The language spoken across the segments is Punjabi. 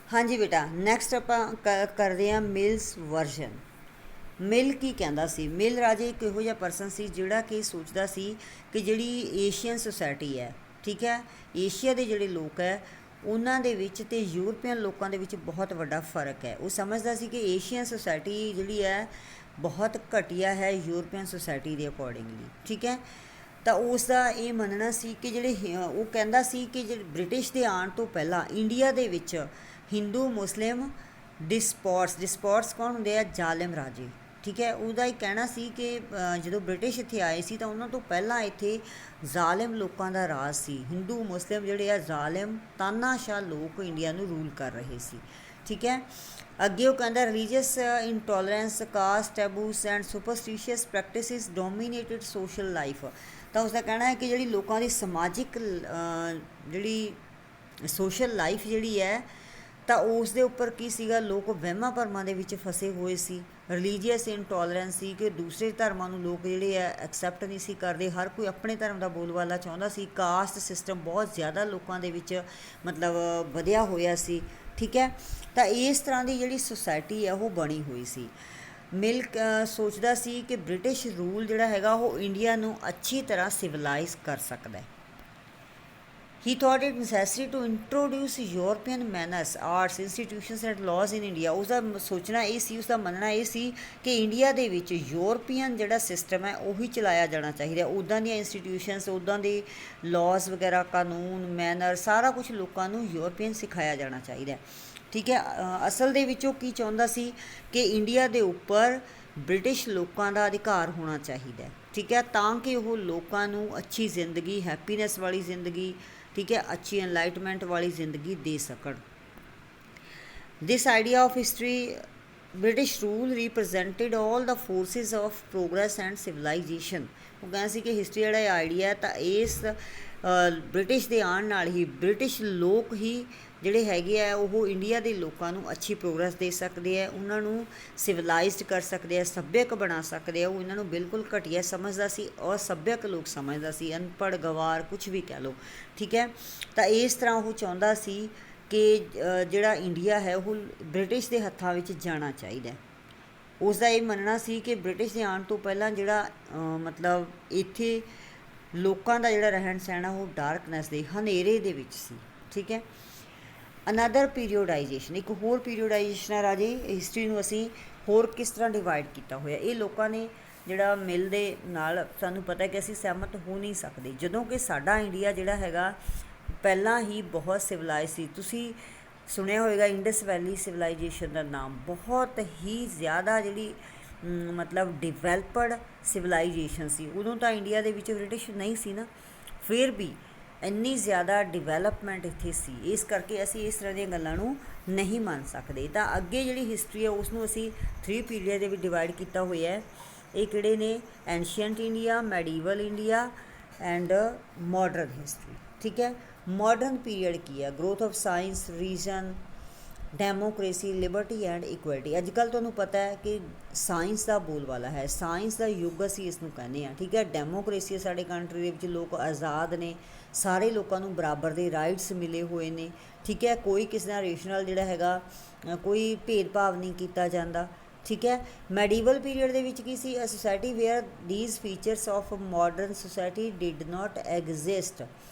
हाँ जी बेटा, ਨੈਕਸਟ ਆਪਾਂ ਕਰਦੇ ਹਾਂ ਮਿਲਸ ਵਰਜ਼ਨ। ਮਿਲ ਕੀ ਕਹਿੰਦਾ ਸੀ? ਮਿਲ ਰਾਜੇ ਇੱਕ ਇਹੋ ਜਿਹਾ ਪਰਸਨ ਸੀ ਜਿਹੜਾ ਕਿ ਸੋਚਦਾ ਸੀ ਕਿ ਜਿਹੜੀ ਏਸ਼ੀਅਨ ਸੁਸਾਇਟੀ ਹੈ, ਠੀਕ ਹੈ, ਏਸ਼ੀਆ ਦੇ ਜਿਹੜੇ ਲੋਕ ਹੈ ਉਹਨਾਂ ਦੇ ਵਿੱਚ ਅਤੇ ਯੂਰਪੀਅਨ ਲੋਕਾਂ ਦੇ ਵਿੱਚ ਬਹੁਤ ਵੱਡਾ ਫ਼ਰਕ ਹੈ। ਉਹ ਸਮਝਦਾ ਸੀ ਕਿ ਏਸ਼ੀਅਨ ਸੁਸਾਇਟੀ ਜਿਹੜੀ ਹੈ ਬਹੁਤ ਘਟੀਆ ਹੈ ਯੂਰਪੀਅਨ ਸੁਸਾਇਟੀ ਦੇ ਅਕੋਰਡਿੰਗਲੀ, ਠੀਕ ਹੈ। ਤਾਂ ਉਸ ਦਾ ਇਹ ਮੰਨਣਾ ਸੀ ਕਿ ਉਹ ਕਹਿੰਦਾ ਸੀ ਕਿ ਜਿਹੜੇ ਬ੍ਰਿਟਿਸ਼ ਦੇ ਆਉਣ ਤੋਂ ਪਹਿਲਾਂ ਇੰਡੀਆ ਦੇ ਵਿੱਚ ਹਿੰਦੂ ਮੁਸਲਿਮ ਡਿਸਪੋਰਟਸ ਕੌਣ ਹੁੰਦੇ ਆ? ਜ਼ਾਲਿਮ ਰਾਜੇ, ਠੀਕ ਹੈ। ਉਹਦਾ ਇਹ ਕਹਿਣਾ ਸੀ ਕਿ ਜਦੋਂ ਬ੍ਰਿਟਿਸ਼ ਇੱਥੇ ਆਏ ਸੀ ਤਾਂ ਉਹਨਾਂ ਤੋਂ ਪਹਿਲਾਂ ਇੱਥੇ ਜ਼ਾਲਿਮ ਲੋਕਾਂ ਦਾ ਰਾਜ ਸੀ। ਹਿੰਦੂ ਮੁਸਲਿਮ ਜਿਹੜੇ ਆ ਜ਼ਾਲਿਮ ਤਾਨਾਸ਼ਾਹ ਲੋਕ ਇੰਡੀਆ ਨੂੰ ਰੂਲ ਕਰ ਰਹੇ ਸੀ, ਠੀਕ ਹੈ। ਅੱਗੇ ਉਹ ਕਹਿੰਦਾ religious intolerance, caste taboos and superstitious practices dominated social life. ਤਾਂ ਉਸਦਾ ਕਹਿਣਾ ਹੈ ਕਿ ਜਿਹੜੀ ਲੋਕਾਂ ਦੀ ਸਮਾਜਿਕ ਜਿਹੜੀ ਸੋਸ਼ਲ ਲਾਈਫ ਜਿਹੜੀ ਹੈ ਤਾਂ ਉਸ ਦੇ ਉੱਪਰ ਕੀ ਸੀਗਾ, ਲੋਕ ਵਹਿਮਾਂ ਭਰਮਾਂ ਦੇ ਵਿੱਚ ਫਸੇ ਹੋਏ ਸੀ। ਰਿਲੀਜੀਅਸ ਇੰਟੋਲਰੈਂਸ ਸੀ ਕਿ ਦੂਸਰੇ ਧਰਮਾਂ ਨੂੰ ਲੋਕ ਜਿਹੜੇ ਆ ਐਕਸੈਪਟ ਨਹੀਂ ਸੀ ਕਰਦੇ, ਹਰ ਕੋਈ ਆਪਣੇ ਧਰਮ ਦਾ ਬੋਲਬਾਲਾ ਚਾਹੁੰਦਾ ਸੀ। ਕਾਸਟ ਸਿਸਟਮ ਬਹੁਤ ਜ਼ਿਆਦਾ ਲੋਕਾਂ ਦੇ ਵਿੱਚ ਮਤਲਬ ਵਧਿਆ ਹੋਇਆ ਸੀ, ਠੀਕ ਹੈ। ਤਾਂ ਇਸ ਤਰ੍ਹਾਂ ਦੀ ਜਿਹੜੀ ਸੁਸਾਇਟੀ ਹੈ ਉਹ ਬਣੀ ਹੋਈ ਸੀ। ਮਿਲ ਸੋਚਦਾ ਸੀ ਕਿ ਬ੍ਰਿਟਿਸ਼ ਰੂਲ ਜਿਹੜਾ ਹੈਗਾ ਉਹ ਇੰਡੀਆ ਨੂੰ ਅੱਛੀ ਤਰ੍ਹਾਂ ਸਿਵਲਾਈਜ਼ ਕਰ ਸਕਦਾ ਹੈ। He thought it necessary to introduce European manners, arts, institutions and laws in India। ਉਸਦਾ ਸੋਚਣਾ ਇਹ ਸੀ, ਉਸਦਾ ਮੰਨਣਾ ਇਹ ਸੀ ਕਿ ਇੰਡੀਆ ਦੇ ਵਿੱਚ ਯੂਰਪੀਅਨ ਜਿਹੜਾ ਸਿਸਟਮ ਹੈ ਉਹੀ ਚਲਾਇਆ ਜਾਣਾ ਚਾਹੀਦਾ। ਉੱਦਾਂ ਦੀਆਂ ਇੰਸਟੀਟਿਊਸ਼ਨਸ, ਉੱਦਾਂ ਦੇ ਲਾਜ਼ ਵਗੈਰਾ, ਕਾਨੂੰਨ, ਮੈਨਰ, ਸਾਰਾ ਕੁਝ ਲੋਕਾਂ ਨੂੰ ਯੂਰਪੀਅਨ ਸਿਖਾਇਆ ਜਾਣਾ ਚਾਹੀਦਾ, ਠੀਕ ਹੈ। ਅਸਲ ਦੇ ਵਿੱਚ ਉਹ ਕੀ ਚਾਹੁੰਦਾ ਸੀ ਕਿ ਇੰਡੀਆ ਦੇ ਉੱਪਰ ਬ੍ਰਿਟਿਸ਼ ਲੋਕਾਂ ਦਾ ਅਧਿਕਾਰ ਹੋਣਾ ਚਾਹੀਦਾ, ਠੀਕ ਹੈ, ਤਾਂ ਕਿ ਉਹ ਲੋਕਾਂ ਨੂੰ ਅੱਛੀ ਜ਼ਿੰਦਗੀ, ਹੈਪੀਨੈਸ ਵਾਲੀ ਜ਼ਿੰਦਗੀ, ਠੀਕ ਹੈ, ਅੱਛੀ ਐਨਲਾਈਟਮੈਂਟ ਵਾਲੀ ਜ਼ਿੰਦਗੀ ਦੇ ਸਕਣ। This idea of history British rule represented all the forces of progress and civilization. ਉਹ ਕਹਿੰਦਾ ਸੀ ਕਿ ਹਿਸਟਰੀ ਜਿਹੜਾ ਆਈਡੀਆ ਤਾਂ ਇਸ ਬ੍ਰਿਟਿਸ਼ ਦੇ ਆਉਣ ਨਾਲ ਹੀ ਬ੍ਰਿਟਿਸ਼ ਲੋਕ ਹੀ ਜਿਹੜੇ ਹੈਗੇ ਆ ਉਹ ਇੰਡੀਆ ਦੇ ਲੋਕਾਂ ਨੂੰ ਅੱਛੀ ਪ੍ਰੋਗਰੈਸ ਦੇ ਸਕਦੇ ਆ, ਉਹਨਾਂ ਨੂੰ ਸਿਵਲਾਈਜ਼ਡ ਕਰ ਸਕਦੇ ਆ, ਸੱਭਿਅਕ ਬਣਾ ਸਕਦੇ ਆ। ਉਹ ਇਹਨਾਂ ਨੂੰ ਬਿਲਕੁਲ ਘਟੀਆ ਸਮਝਦਾ ਸੀ, ਅਸੱਭਿਅਕ ਲੋਕ ਸਮਝਦਾ ਸੀ, ਅਨਪੜ੍ਹ, ਗਵਾਰ, ਕੁਛ ਵੀ ਕਹਿ ਲਓ, ਠੀਕ ਹੈ। ਤਾਂ ਇਸ ਤਰ੍ਹਾਂ ਉਹ ਚਾਹੁੰਦਾ ਸੀ ਕਿ ਜਿਹੜਾ ਇੰਡੀਆ ਹੈ ਉਹ ਬ੍ਰਿਟਿਸ਼ ਦੇ ਹੱਥਾਂ ਵਿੱਚ ਜਾਣਾ ਚਾਹੀਦਾ। ਉਸ ਦਾ ਇਹ ਮੰਨਣਾ ਸੀ ਕਿ ਬ੍ਰਿਟਿਸ਼ ਦੇ ਆਉਣ ਤੋਂ ਪਹਿਲਾਂ ਜਿਹੜਾ ਮਤਲਬ ਇੱਥੇ ਲੋਕਾਂ ਦਾ ਜਿਹੜਾ ਰਹਿਣ ਸਹਿਣ ਆ ਉਹ ਡਾਰਕਨੈਸ ਦੇ, ਹਨੇਰੇ ਦੇ ਵਿੱਚ ਸੀ, ਠੀਕ ਹੈ। ਅਨਦਰ ਪੀਰੀਓਡਾਈਜੇਸ਼ਨ, ਇੱਕ ਹੋਰ ਪੀਰੀਓਡਾਈਜੇਸ਼ਨ ਹੈ ਰਾਜੇ। ਹਿਸਟਰੀ ਨੂੰ ਅਸੀਂ ਹੋਰ ਕਿਸ ਤਰ੍ਹਾਂ ਡਿਵਾਈਡ ਕੀਤਾ ਹੋਇਆ, ਇਹ ਲੋਕਾਂ ਨੇ ਜਿਹੜਾ ਮਿਲ ਦੇ ਨਾਲ ਸਾਨੂੰ ਪਤਾ ਕਿ ਅਸੀਂ ਸਹਿਮਤ ਹੋ ਨਹੀਂ ਸਕਦੇ। ਜਦੋਂ ਕਿ ਸਾਡਾ ਇੰਡੀਆ ਜਿਹੜਾ ਹੈਗਾ ਪਹਿਲਾਂ ਹੀ ਬਹੁਤ ਸਿਵਲਾਈਜ਼ ਸੀ। ਤੁਸੀਂ ਸੁਣਿਆ ਹੋਵੇਗਾ ਇੰਡਸ ਵੈਲੀ ਸਿਵਲਾਈਜੇਸ਼ਨ ਦਾ ਨਾਮ, ਬਹੁਤ ਹੀ ਜ਼ਿਆਦਾ ਜਿਹੜੀ ਮਤਲਬ ਡਿਵੈਲਪਡ ਸਿਵਲਾਈਜੇਸ਼ਨ ਸੀ। ਉਦੋਂ ਤਾਂ ਇੰਡੀਆ ਦੇ ਵਿੱਚ ਬ੍ਰਿਟਿਸ਼ ਨਹੀਂ ਸੀ ਨਾ, ਫਿਰ ਵੀ ਇੰਨੀ ਜ਼ਿਆਦਾ ਡਿਵੈਲਪਮੈਂਟ ਇੱਥੇ ਸੀ। ਇਸ ਕਰਕੇ ਅਸੀਂ ਇਸ ਤਰ੍ਹਾਂ ਦੀਆਂ ਗੱਲਾਂ ਨੂੰ ਨਹੀਂ ਮੰਨ ਸਕਦੇ। ਤਾਂ ਅੱਗੇ ਜਿਹੜੀ ਹਿਸਟਰੀ ਹੈ ਉਸ ਨੂੰ ਅਸੀਂ 3 ਪੀਰੀਅਡ ਦੇ ਵਿੱਚ ਡਿਵਾਈਡ ਕੀਤਾ ਹੋਇਆ ਹੈ। ਇਹ ਕਿਹੜੇ ਨੇ? Ancient India, medieval India and modern history, ਠੀਕ ਹੈ। ਮਾਡਰਨ ਪੀਰੀਅਡ ਕੀ ਹੈ? Growth of science, reason, democracy, liberty and equality. ਅੱਜ ਕੱਲ੍ਹ ਤੁਹਾਨੂੰ ਪਤਾ ਹੈ ਕਿ ਸਾਇੰਸ ਦਾ ਬੋਲਬਾਲਾ ਹੈ, ਸਾਇੰਸ ਦਾ ਯੁੱਗ ਅਸੀਂ ਇਸ ਨੂੰ ਕਹਿੰਦੇ ਹਾਂ, ਠੀਕ ਹੈ। ਡੈਮੋਕ੍ਰੇਸੀ ਸਾਡੇ ਕੰਟਰੀ ਦੇ ਵਿੱਚ ਲੋਕ ਆਜ਼ਾਦ ਨੇ, ਸਾਰੇ ਲੋਕਾਂ ਨੂੰ ਬਰਾਬਰ ਦੇ ਰਾਈਟਸ ਮਿਲੇ ਹੋਏ ਨੇ, ਠੀਕ ਹੈ। ਕੋਈ ਕਿਸੇ ਨਾਲ ਰੇਸ਼ਨਲ ਜਿਹੜਾ ਹੈਗਾ ਕੋਈ ਭੇਦਭਾਵ ਨਹੀਂ ਕੀਤਾ ਜਾਂਦਾ, ਠੀਕ ਹੈ। ਮੈਡੀਵਲ ਪੀਰੀਅਡ ਦੇ ਵਿੱਚ ਕੀ ਸੀ? A society where these features of modern society did not exist.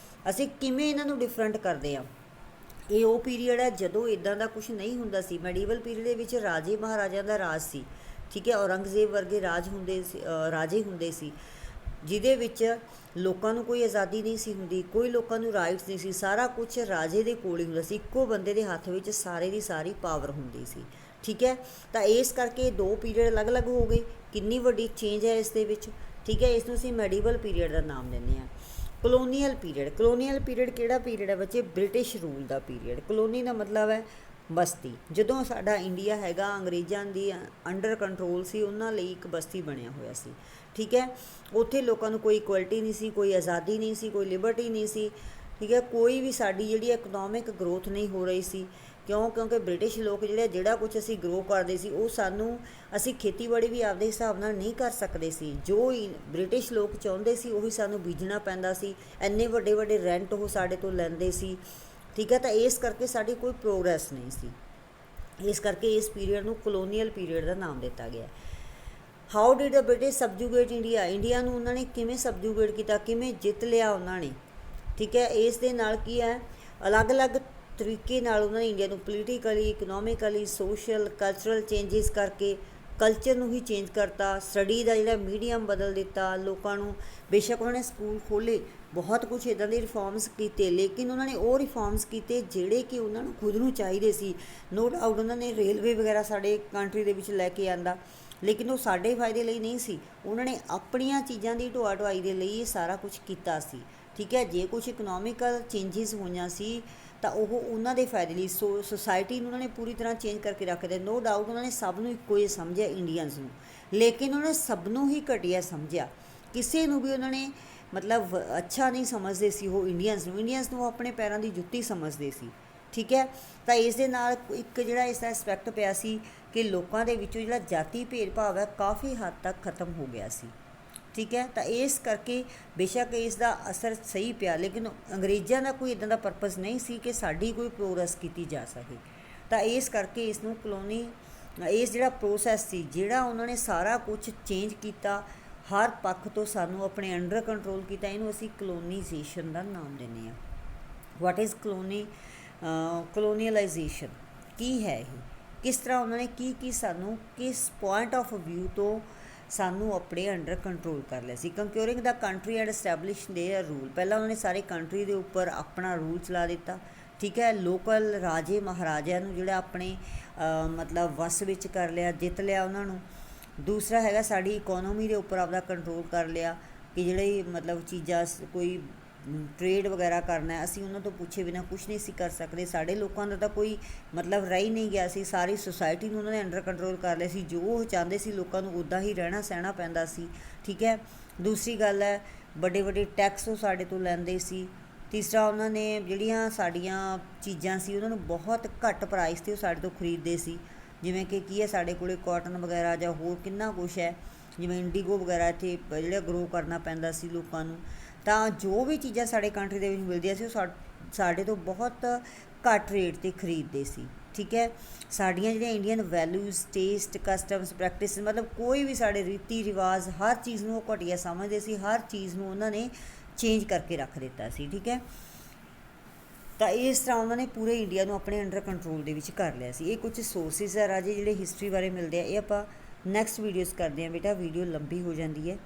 ਅਸੀਂ ਕਿਵੇਂ ਇਹਨਾਂ ਨੂੰ ਡਿਫਰੈਂਟ ਕਰਦੇ ਹਾਂ? ਇਹ ਉਹ ਪੀਰੀਅਡ ਹੈ ਜਦੋਂ ਇੱਦਾਂ ਦਾ ਕੁਛ ਨਹੀਂ ਹੁੰਦਾ ਸੀ। ਮੈਡੀਵਲ ਪੀਰੀਅਡ ਦੇ ਵਿੱਚ ਰਾਜੇ ਮਹਾਰਾਜਿਆਂ ਦਾ ਰਾਜ ਸੀ, ਠੀਕ ਹੈ। ਔਰੰਗਜ਼ੇਬ ਵਰਗੇ ਰਾਜੇ ਹੁੰਦੇ ਸੀ ਜਿਹਦੇ ਵਿੱਚ ਲੋਕਾਂ ਨੂੰ ਕੋਈ ਆਜ਼ਾਦੀ ਨਹੀਂ ਸੀ ਹੁੰਦੀ, ਕੋਈ ਲੋਕਾਂ ਨੂੰ ਰਾਈਟਸ ਨਹੀਂ ਸੀ, ਸਾਰਾ ਕੁਛ ਰਾਜੇ ਦੇ ਕੋਲ ਹੀ ਹੁੰਦਾ ਸੀ। ਇੱਕੋ ਬੰਦੇ ਦੇ ਹੱਥ ਵਿੱਚ ਸਾਰੇ ਦੀ ਸਾਰੀ ਪਾਵਰ ਹੁੰਦੀ ਸੀ, ਠੀਕ ਹੈ। ਤਾਂ ਇਸ ਕਰਕੇ 2 ਪੀਰੀਅਡ ਅਲੱਗ-ਅਲੱਗ ਹੋ ਗਏ। ਕਿੰਨੀ ਵੱਡੀ ਚੇਂਜ ਹੈ ਇਸ ਦੇ ਵਿੱਚ, ਠੀਕ ਹੈ। ਇਸ ਨੂੰ ਅਸੀਂ ਮੈਡੀਵਲ ਪੀਰੀਅਡ ਦਾ ਨਾਮ ਦਿੰਦੇ ਹਾਂ। ਕਲੋਨੀਅਲ ਪੀਰੀਅਡ, ਕਲੋਨੀਅਲ ਪੀਰੀਅਡ ਕਿਹੜਾ ਪੀਰੀਅਡ ਹੈ ਬੱਚੇ? ਬ੍ਰਿਟਿਸ਼ ਰੂਲ ਦਾ ਪੀਰੀਅਡ। ਕਲੋਨੀ ਦਾ ਮਤਲਬ ਹੈ ਬਸਤੀ। ਜਦੋਂ ਸਾਡਾ ਇੰਡੀਆ ਹੈਗਾ ਅੰਗਰੇਜ਼ਾਂ ਦੀ ਅੰਡਰ ਕੰਟਰੋਲ ਸੀ, ਉਹਨਾਂ ਲਈ ਇੱਕ ਬਸਤੀ ਬਣਿਆ ਹੋਇਆ ਸੀ, ਠੀਕ ਹੈ। ਉੱਥੇ ਲੋਕਾਂ ਨੂੰ ਕੋਈ ਇਕੁਐਲਿਟੀ ਨਹੀਂ ਸੀ, ਕੋਈ ਆਜ਼ਾਦੀ ਨਹੀਂ ਸੀ, ਕੋਈ ਲਿਬਰਟੀ ਨਹੀਂ ਸੀ, ਠੀਕ ਹੈ। ਕੋਈ ਵੀ ਸਾਡੀ ਜਿਹੜੀ ਇਕਨੋਮਿਕ ਗਰੋਥ ਨਹੀਂ ਹੋ ਰਹੀ ਸੀ। ਕਿਉਂਕਿ ਬ੍ਰਿਟਿਸ਼ ਲੋਕ ਜਿਹੜਾ ਕੁਝ ਅਸੀਂ ਗਰੋ ਕਰਦੇ ਸੀ ਉਹ ਅਸੀਂ ਖੇਤੀਬਾੜੀ ਵੀ ਆਪਦੇ ਹਿਸਾਬ ਨਾਲ ਨਹੀਂ ਕਰ ਸਕਦੇ ਸੀ। ਜੋ ਬ੍ਰਿਟਿਸ਼ ਲੋਕ ਚਾਹੁੰਦੇ ਸੀ ਉਹੀ ਸਾਨੂੰ ਬੀਜਣਾ ਪੈਂਦਾ ਸੀ। ਇੰਨੇ ਵੱਡੇ ਵੱਡੇ ਰੈਂਟ ਉਹ ਸਾਡੇ ਤੋਂ ਲੈਂਦੇ ਸੀ, ਠੀਕ ਹੈ। ਤਾਂ ਇਸ ਕਰਕੇ ਸਾਡੀ ਕੋਈ ਪ੍ਰੋਗਰੈਸ ਨਹੀਂ ਸੀ। ਇਸ ਕਰਕੇ ਇਸ ਪੀਰੀਅਡ ਨੂੰ ਕਲੋਨੀਅਲ ਪੀਰੀਅਡ ਦਾ ਨਾਮ ਦਿੱਤਾ ਗਿਆ। How did the British subjugate India, India ਨੂੰ ਉਹਨਾਂ ਨੇ ਕਿਵੇਂ ਸਬਜੂਗੇਟ ਕੀਤਾ, ਕਿਵੇਂ ਜਿੱਤ ਲਿਆ ਉਹਨਾਂ ਨੇ, ਠੀਕ ਹੈ। ਇਸ ਦੇ ਨਾਲ ਕੀ ਹੈ, ਅਲੱਗ-ਅਲੱਗ ਤਰੀਕੇ ਨਾਲ ਉਹਨਾਂ ਨੇ ਇੰਡੀਆ ਨੂੰ politically, economically, social, cultural changes ਕਰਕੇ ਕਲਚਰ ਨੂੰ ਹੀ ਚੇਂਜ ਕਰਤਾ, ਸਟੱਡੀ ਦਾ ਜਿਹੜਾ ਮੀਡੀਅਮ ਬਦਲ ਦਿੱਤਾ ਲੋਕਾਂ ਨੂੰ। ਬੇਸ਼ੱਕ ਉਹਨਾਂ ਨੇ ਸਕੂਲ ਖੋਲ੍ਹੇ, ਬਹੁਤ ਕੁਛ ਇੱਦਾਂ ਦੇ ਰਿਫੋਰਮਸ ਕੀਤੇ, ਲੇਕਿਨ ਉਹਨਾਂ ਨੇ ਉਹ ਰਿਫੋਰਮਸ ਕੀਤੇ ਜਿਹੜੇ ਕਿ ਉਹਨਾਂ ਨੂੰ ਖੁਦ ਨੂੰ ਚਾਹੀਦੇ ਸੀ। ਨੋ ਡਾਊਟ ਉਹਨਾਂ ਨੇ ਰੇਲਵੇ ਵਗੈਰਾ ਸਾਡੇ ਕੰਟਰੀ ਦੇ ਵਿੱਚ ਲੈ ਕੇ ਆਂਦਾ, ਲੇਕਿਨ ਉਹ ਸਾਡੇ ਫਾਇਦੇ ਲਈ ਨਹੀਂ ਸੀ। ਉਹਨਾਂ ਨੇ ਆਪਣੀਆਂ ਚੀਜ਼ਾਂ ਦੀ ਢੋਆ ਢੁਆਈ ਦੇ ਲਈ ਇਹ ਸਾਰਾ ਕੁਛ ਕੀਤਾ ਸੀ, ਠੀਕ ਹੈ। ਜੇ ਕੁਛ ਇਕਨੋਮਿਕਲ ਚੇਂਜਿਸ ਹੋਈਆਂ ਸੀ ਤਾਂ ਉਹ ਉਹਨਾਂ ਦੇ ਫਾਇਦੇ ਲਈ, ਸੁਸਾਇਟੀ ਨੂੰ ਉਹਨਾਂ ਨੇ ਪੂਰੀ ਤਰ੍ਹਾਂ ਚੇਂਜ ਕਰਕੇ ਰੱਖਦੇ। ਨੋ ਡਾਊਟ ਉਹਨਾਂ ਨੇ ਸਭ ਨੂੰ ਇੱਕੋ ਜਿਹਾ ਸਮਝਿਆ ਇੰਡੀਅਨਸ ਨੂੰ, ਲੇਕਿਨ ਉਹਨਾਂ ਨੇ ਸਭ ਨੂੰ ਹੀ ਘਟੀਆ ਸਮਝਿਆ। ਕਿਸੇ ਨੂੰ ਵੀ ਉਹਨਾਂ ਨੇ ਮਤਲਬ ਅੱਛਾ ਨਹੀਂ ਸਮਝਦੇ ਸੀ ਉਹ ਇੰਡੀਅਨਸ ਨੂੰ ਉਹ ਆਪਣੇ ਪੈਰਾਂ ਦੀ ਜੁੱਤੀ ਸਮਝਦੇ ਸੀ, ਠੀਕ ਹੈ। ਤਾਂ ਇਸ ਦੇ ਨਾਲ ਇੱਕ ਜਿਹੜਾ ਇਸ ਦਾ ਐਸਪੈਕਟ ਪਿਆ ਸੀ ਕਿ ਲੋਕਾਂ ਦੇ ਵਿੱਚੋਂ ਜਿਹੜਾ ਜਾਤੀ ਭੇਦਭਾਵ ਹੈ ਕਾਫੀ ਹੱਦ ਤੱਕ ਖਤਮ ਹੋ ਗਿਆ ਸੀ, ਠੀਕ ਹੈ। ਤਾਂ ਇਸ ਕਰਕੇ ਬੇਸ਼ੱਕ ਇਸ ਦਾ ਅਸਰ ਸਹੀ ਪਿਆ, ਲੇਕਿਨ ਅੰਗਰੇਜ਼ਾਂ ਦਾ ਕੋਈ ਇੱਦਾਂ ਦਾ ਪਰਪਸ ਨਹੀਂ ਸੀ ਕਿ ਸਾਡੀ ਕੋਈ ਪ੍ਰੋਗਰੈਸ ਕੀਤੀ ਜਾ ਸਕੇ। ਤਾਂ ਇਸ ਕਰਕੇ ਇਸ ਨੂੰ ਇਸ ਜਿਹੜਾ ਪ੍ਰੋਸੈਸ ਸੀ, ਜਿਹੜਾ ਉਹਨਾਂ ਨੇ ਸਾਰਾ ਕੁਛ ਚੇਂਜ ਕੀਤਾ, ਹਰ ਪੱਖ ਤੋਂ ਸਾਨੂੰ ਆਪਣੇ ਅੰਡਰ ਕੰਟਰੋਲ ਕੀਤਾ, ਇਹਨੂੰ ਅਸੀਂ ਕਲੋਨੀਜ਼ੇਸ਼ਨ ਦਾ ਨਾਮ ਦਿੰਦੇ ਹਾਂ। ਵਾਟ ਇਜ਼ ਕਲੋਨੀਅਲਾਈਜੇਸ਼ਨ, ਕੀ ਹੈ ਇਹ, ਕਿਸ ਤਰ੍ਹਾਂ ਉਹਨਾਂ ਨੇ ਕੀ ਸਾਨੂੰ ਕਿਸ ਪੁਆਇੰਟ ਆਫ ਵਿਊ ਤੋਂ ਸਾਨੂੰ ਆਪਣੇ ਅੰਡਰ ਕੰਟਰੋਲ ਕਰ ਲਿਆ ਸੀ। Conquering the country and establish their rule, ਪਹਿਲਾਂ ਉਹਨਾਂ ਨੇ ਸਾਰੇ ਕੰਟਰੀ ਦੇ ਉੱਪਰ ਆਪਣਾ ਰੂਲ ਚਲਾ ਦਿੱਤਾ, ਠੀਕ ਹੈ। ਲੋਕਲ ਰਾਜੇ ਮਹਾਰਾਜਿਆਂ ਨੂੰ ਜਿਹੜਾ ਆਪਣੇ ਮਤਲਬ ਵਸ ਵਿੱਚ ਕਰ ਲਿਆ, ਜਿੱਤ ਲਿਆ ਉਹਨਾਂ ਨੂੰ। ਦੂਸਰਾ ਹੈਗਾ ਸਾਡੀ ਇਕੋਨਮੀ ਦੇ ਉੱਪਰ ਆਪਦਾ ਕੰਟਰੋਲ ਕਰ ਲਿਆ ਕਿ ਜਿਹੜੇ ਮਤਲਬ ਚੀਜ਼ਾਂ ਕੋਈ ਟਰੇਡ ਵਗੈਰਾ ਕਰਨਾ ਅਸੀਂ ਉਹਨਾਂ ਤੋਂ ਪੁੱਛੇ ਬਿਨਾਂ ਕੁਛ ਨਹੀਂ ਸੀ ਕਰ ਸਕਦੇ। ਸਾਡੇ ਲੋਕਾਂ ਦਾ ਤਾਂ ਕੋਈ ਮਤਲਬ ਰਹਿ ਹੀ ਨਹੀਂ ਗਿਆ ਸੀ, ਸਾਰੀ ਸੁਸਾਇਟੀ ਨੂੰ ਉਹਨਾਂ ਨੇ ਅੰਡਰ ਕੰਟਰੋਲ ਕਰ ਲਿਆ ਸੀ। ਜੋ ਉਹ ਚਾਹੁੰਦੇ ਸੀ ਲੋਕਾਂ ਨੂੰ ਉੱਦਾਂ ਹੀ ਰਹਿਣਾ ਸਹਿਣਾ ਪੈਂਦਾ ਸੀ, ਠੀਕ ਹੈ। ਦੂਸਰੀ ਗੱਲ ਹੈ ਵੱਡੇ ਵੱਡੇ ਟੈਕਸ ਉਹ ਸਾਡੇ ਤੋਂ ਲੈਂਦੇ ਸੀ। ਤੀਸਰਾ ਉਹਨਾਂ ਨੇ ਜਿਹੜੀਆਂ ਸਾਡੀਆਂ ਚੀਜ਼ਾਂ ਸੀ ਉਹਨਾਂ ਨੂੰ ਬਹੁਤ ਘੱਟ ਪ੍ਰਾਈਸ 'ਤੇ ਉਹ ਸਾਡੇ ਤੋਂ ਖਰੀਦਦੇ ਸੀ, ਜਿਵੇਂ ਕਿ ਕੀ ਹੈ ਸਾਡੇ ਕੋਲ ਕਾਟਨ ਵਗੈਰਾ ਜਾਂ ਹੋਰ ਕਿੰਨਾ ਕੁਛ ਹੈ, ਜਿਵੇਂ ਇੰਡੀਗੋ ਵਗੈਰਾ ਇੱਥੇ ਜਿਹੜਾ ਗਰੋ ਕਰਨਾ ਪੈਂਦਾ ਸੀ ਲੋਕਾਂ ਨੂੰ। ਤਾਂ ਜੋ ਵੀ ਚੀਜ਼ਾਂ ਸਾਡੇ ਕੰਟਰੀ ਦੇ ਵਿੱਚ ਮਿਲਦੀਆਂ ਸੀ ਉਹ ਸਾਡੇ ਤੋਂ ਬਹੁਤ ਘੱਟ ਰੇਟ 'ਤੇ ਖਰੀਦਦੇ ਸੀ, ਠੀਕ ਹੈ। ਸਾਡੀਆਂ ਜਿਹੜੀਆਂ Indian values, taste, customs, practice, ਮਤਲਬ ਕੋਈ ਵੀ ਸਾਡੇ ਰੀਤੀ ਰਿਵਾਜ਼, ਹਰ ਚੀਜ਼ ਨੂੰ ਉਹ ਘਟੀਆ ਸਮਝਦੇ ਸੀ, ਹਰ ਚੀਜ਼ ਨੂੰ ਉਹਨਾਂ ਨੇ ਚੇਂਜ ਕਰਕੇ ਰੱਖ ਦਿੱਤਾ ਸੀ, ਠੀਕ ਹੈ। ਤਾਂ ਇਸ ਤਰ੍ਹਾਂ ਉਹਨਾਂ ਨੇ ਪੂਰੇ ਇੰਡੀਆ ਨੂੰ ਆਪਣੇ ਅੰਡਰ ਕੰਟਰੋਲ ਦੇ ਵਿੱਚ ਕਰ ਲਿਆ ਸੀ। ਇਹ ਕੁਝ ਸੋਰਸਿਸ ਹੈ ਰਾਜੇ ਜਿਹੜੇ ਹਿਸਟਰੀ ਬਾਰੇ ਮਿਲਦੇ ਆ, ਇਹ ਆਪਾਂ ਨੈਕਸਟ ਵੀਡੀਓਜ਼ ਕਰਦੇ ਹਾਂ ਬੇਟਾ, ਵੀਡੀਓ ਲੰਬੀ ਹੋ ਜਾਂਦੀ ਹੈ।